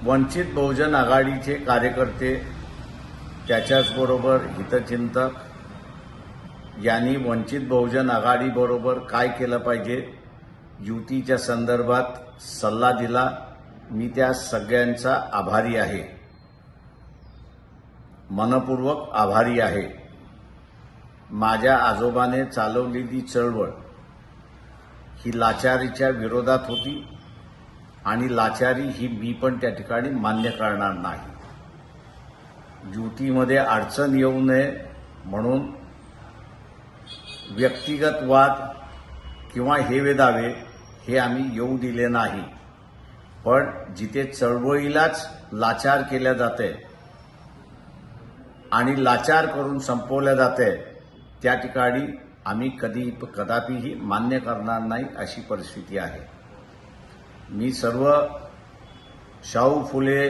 वंचित बहुजन आघाडीचे कार्यकर्ते त्याच्याचबरोबर हितचिंतक यांनी वंचित बहुजन आघाडीबरोबर काय केलं पाहिजे युतीच्या संदर्भात सल्ला दिला। मी त्या सगळ्यांचा आभारी आहे, मनपूर्वक आभारी आहे। माझ्या आजोबाने चालवलेली चळवळ ही लाचारीच्या विरोधात होती आणि लाचारी ही मी पण त्या ठिकाणी मान्य करणार नाही। युतीमध्ये अडचण येऊ नये म्हणून व्यक्तिगत वाद किंवा हेवेदावे हे आम्ही येऊ दिले नाही, पण जिथे चळवळीलाच लाचार केल्या जाते आणि लाचार करून संपवल्या जाते त्या ठिकाणी आम्ही कदापिही मान्य करणार नाही अशी परिस्थिती आहे। मी सर्व शाहू फुले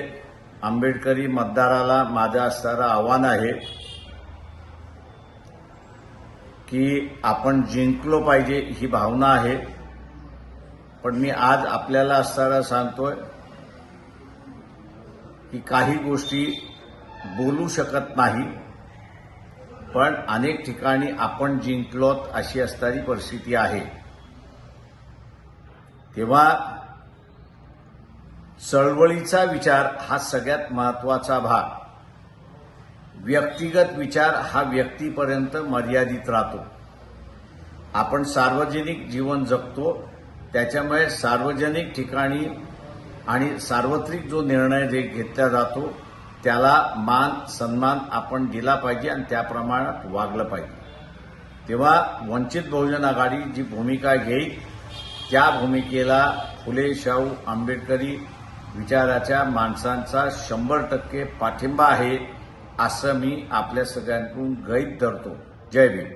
आंबेडकरी मतदाराला माझं असणारं आव्हान आहे की आपण जिंकलो पाहिजे ही भावना आहे, पण मी आज आपल्याला असणारं सांगतोय की काही गोष्टी बोलू शकत नाही, पण अनेक ठिकाणी आपण जिंकलोत अशी असणारी परिस्थिती आहे। तेव्हा चळवळीचा विचार हा सगळ्यात महत्त्वाचा भाग, व्यक्तिगत विचार हा व्यक्तीपर्यंत मर्यादित राहतो। आपण सार्वजनिक जीवन जगतो, त्याच्यामुळे सार्वजनिक ठिकाणी आणि सार्वत्रिक जो निर्णय घेतला जातो त्याला मान सन्मान आपण दिला पाहिजे आणि त्या प्रमाणात वागलं पाहिजे। तेव्हा वंचित बहुजन आघाडी जी भूमिका घेईल त्या भूमिकेला फुले शाहू आंबेडकरी विचाराच्या माणसांचा 100% पाठिंबा आहे असं मी आपल्या सगळ्यांकडून गृहीत धरतो। जय भीम।